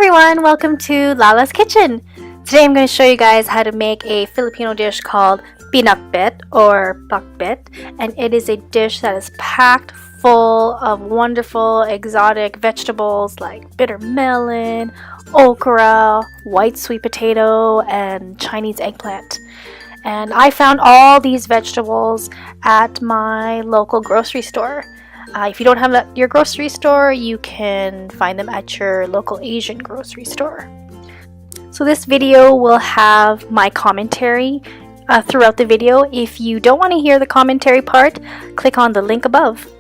everyone, welcome to Lala's Kitchen. Today I'm going to show you guys how to make a Filipino dish called Pinakbet or pakbet, and it is a dish that is packed full of wonderful exotic vegetables like bitter melon, okra, white sweet potato, and Chinese eggplant. And I found all these vegetables at my local grocery store. If you don't have that at your grocery store, you can find them at your local Asian grocery store. So this video will have my commentary throughout the video. If you don't want to hear the commentary part, click on the link above.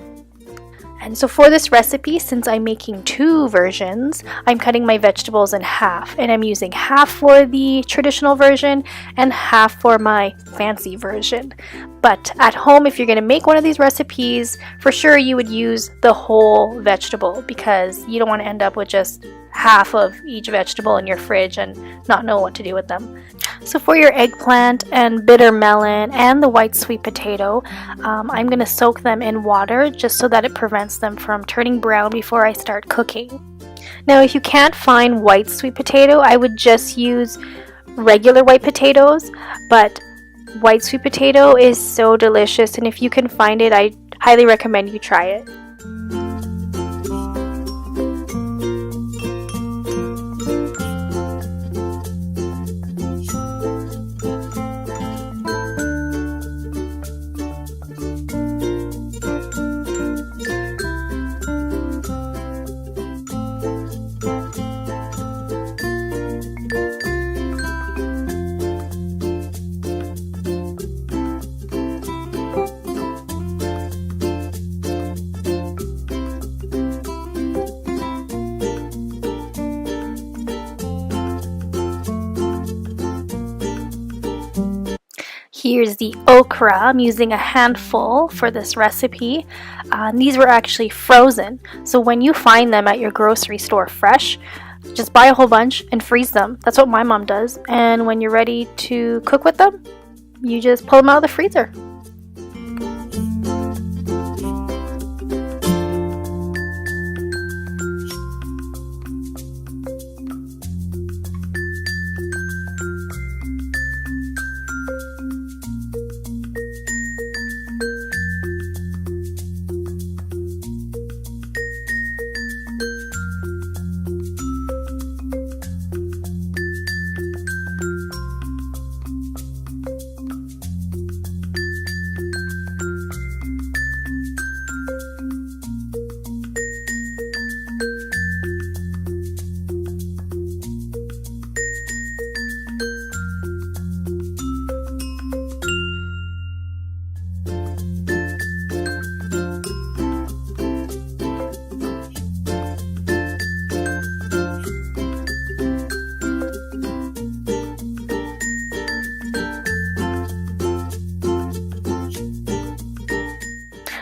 And so for this recipe, since I'm making two versions, I'm cutting my vegetables in half, and I'm using half for the traditional version and half for my fancy version. But at home, if you're going to make one of these recipes, for sure you would use the whole vegetable, because you don't want to end up with just half of each vegetable in your fridge and not know what to do with them. So for your eggplant and bitter melon and the white sweet potato, I'm going to soak them in water just so that it prevents them from turning brown before I start cooking. Now if you can't find white sweet potato, I would just use regular white potatoes, but white sweet potato is so delicious, and if you can find it, I highly recommend you try it. Here's the okra. I'm using a handful for this recipe. These were actually frozen, so when you find them at your grocery store fresh, just buy a whole bunch and freeze them. That's what my mom does. And when you're ready to cook with them, you just pull them out of the freezer.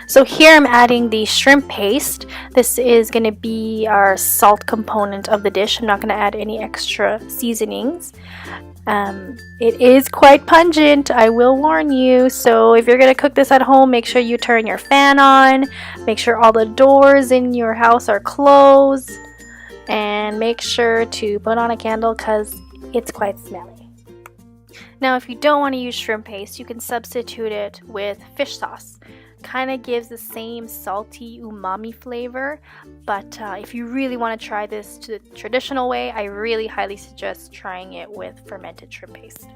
So here I'm adding the shrimp paste. This is going to be our salt component of the dish. I'm not going to add any extra seasonings. It is quite pungent, I will warn you. So if you're going to cook this at home, make sure you turn your fan on. Make sure all the doors in your house are closed. And make sure to put on a candle because it's quite smelly. Now if you don't want to use shrimp paste, you can substitute it with fish sauce. Kind of gives the same salty umami flavor, but if you really want to try this to the traditional way, I really highly suggest trying it with fermented shrimp paste.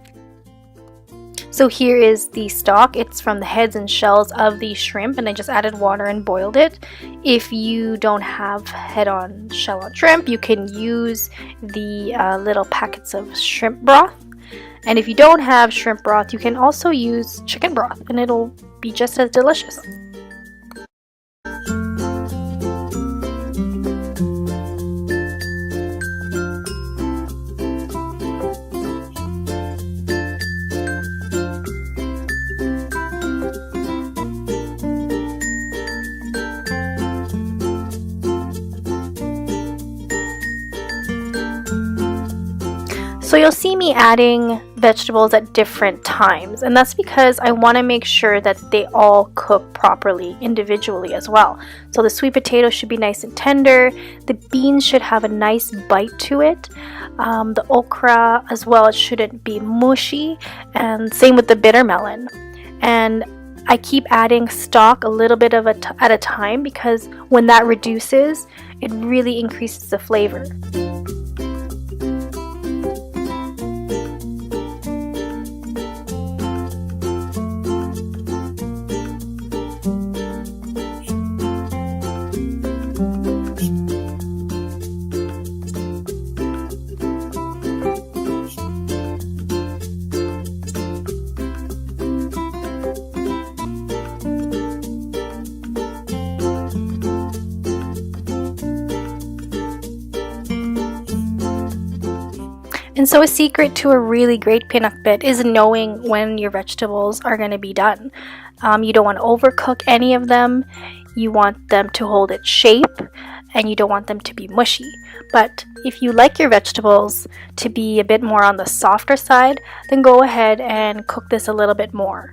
So here is the stock. It's from the heads and shells of the shrimp, and I just added water and boiled it. If you don't have head on shell on shrimp, you can use the little packets of shrimp broth. And if you don't have shrimp broth, you can also use chicken broth, and it'll be just as delicious. So you'll see me adding vegetables at different times, and that's because I want to make sure that they all cook properly individually as well. So the sweet potato should be nice and tender, the beans should have a nice bite to it, the okra as well, it shouldn't be mushy, and same with the bitter melon. And I keep adding stock a little bit at a time, because when that reduces, it really increases the flavor. And so a secret to a really great pinakbet is knowing when your vegetables are going to be done. You don't want to overcook any of them. You want them to hold its shape, and you don't want them to be mushy. But if you like your vegetables to be a bit more on the softer side, then go ahead and cook this a little bit more.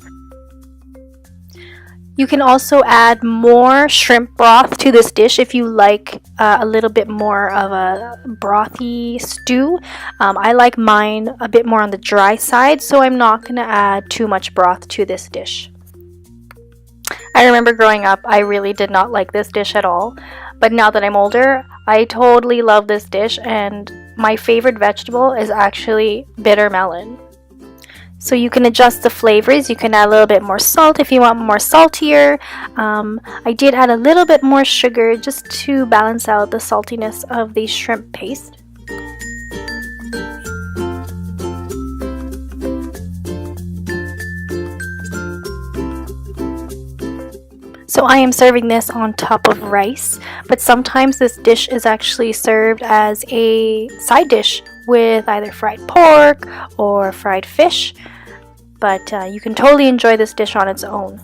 You can also add more shrimp broth to this dish if you like a little bit more of a brothy stew. I like mine a bit more on the dry side, so I'm not going to add too much broth to this dish. I remember growing up, I really did not like this dish at all, but now that I'm older, I totally love this dish, and my favorite vegetable is actually bitter melon. So you can adjust the flavors. You can add a little bit more salt if you want more saltier. I did add a little bit more sugar just to balance out the saltiness of the shrimp paste. So I am serving this on top of rice, but sometimes this dish is actually served as a side dish with either fried pork or fried fish, but you can totally enjoy this dish on its own.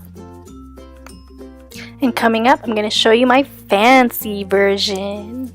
And coming up, I'm going to show you my fancy version.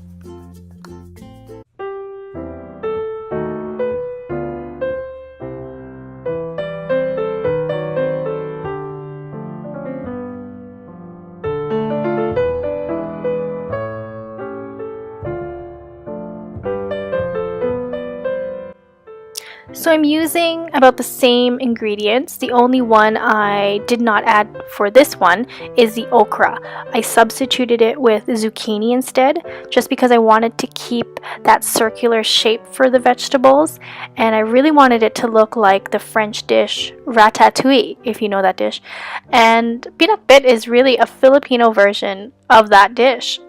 So I'm using about the same ingredients. The only one I did not add for this one is the okra. I substituted it with zucchini instead, just because I wanted to keep that circular shape for the vegetables, and I really wanted it to look like the French dish Ratatouille, if you know that dish. And pinakbet is really a Filipino version of that dish.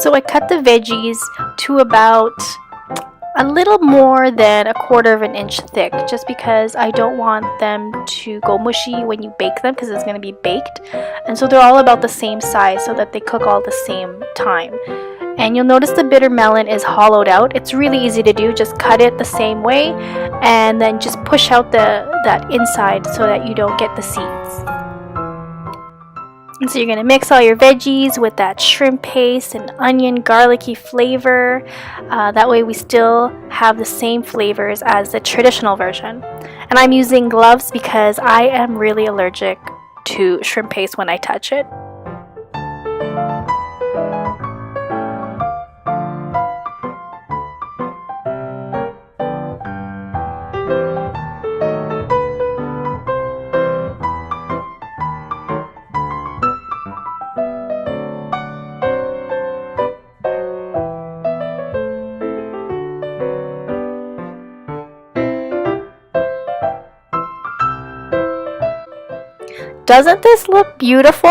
So I cut the veggies to about a little more than 1/4 inch thick, just because I don't want them to go mushy when you bake them, because it's going to be baked. And so they're all about the same size so that they cook all the same time. And you'll notice the bitter melon is hollowed out. It's really easy to do. Just cut it the same way and then just push out that inside so that you don't get the seeds. And so you're going to mix all your veggies with that shrimp paste and onion garlicky flavor. That way we still have the same flavors as the traditional version. And I'm using gloves because I am really allergic to shrimp paste when I touch it. doesn't this look beautiful?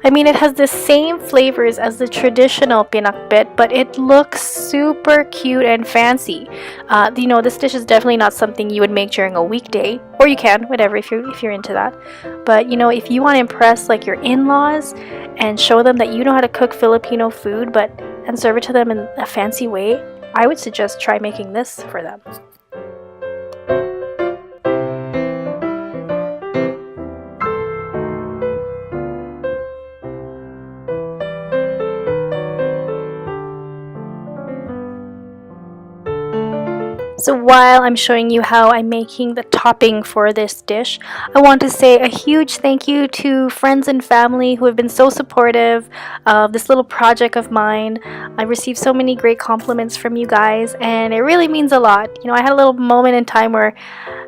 I mean, it has the same flavors as the traditional pinakbet, but it looks super cute and fancy. This dish is definitely not something you would make during a weekday, or you can, whatever, if you're into that. But if you want to impress like your in-laws and show them that you know how to cook Filipino food, and serve it to them in a fancy way, I would suggest try making this for them. So while I'm showing you how I'm making the topping for this dish, I want to say a huge thank you to friends and family who have been so supportive of this little project of mine. I received so many great compliments from you guys, and it really means a lot. I had a little moment in time where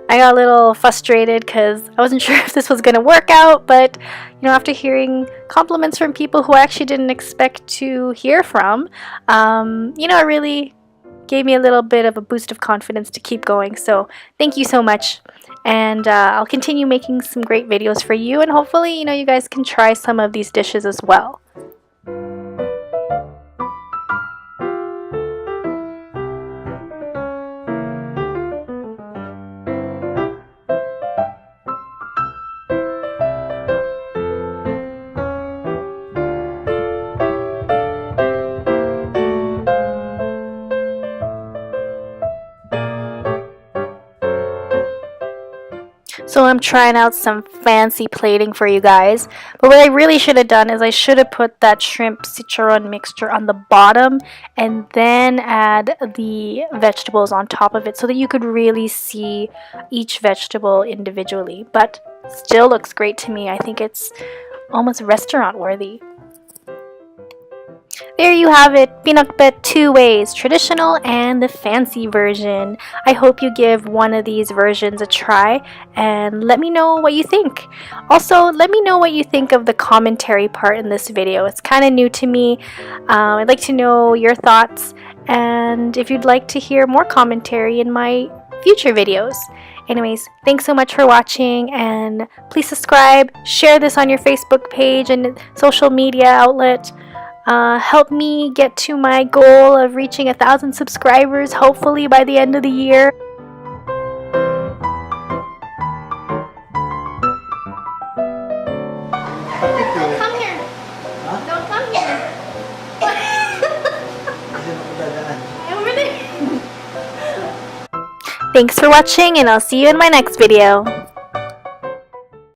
I got a little frustrated because I wasn't sure if this was going to work out, but after hearing compliments from people who I actually didn't expect to hear from, it really gave me a little bit of a boost of confidence to keep going. So thank you so much, and I'll continue making some great videos for you, and hopefully you guys can try some of these dishes as well. So I'm trying out some fancy plating for you guys. But what I really should have done is I should have put that shrimp chicharron mixture on the bottom and then add the vegetables on top of it so that you could really see each vegetable individually. But still looks great to me. I think it's almost restaurant worthy. There you have it, pinakbet 2 ways, traditional and the fancy version. I hope you give one of these versions a try and let me know what you think. Also, let me know what you think of the commentary part in this video. It's kind of new to me. I'd like to know your thoughts, and if you'd like to hear more commentary in my future videos. Anyways, thanks so much for watching, and please subscribe, share this on your Facebook page and social media outlet. Help me get to my goal of reaching 1,000 subscribers, hopefully by the end of the year. Don't come here. Huh? Don't come here. Over there. Thanks for watching, and I'll see you in my next video.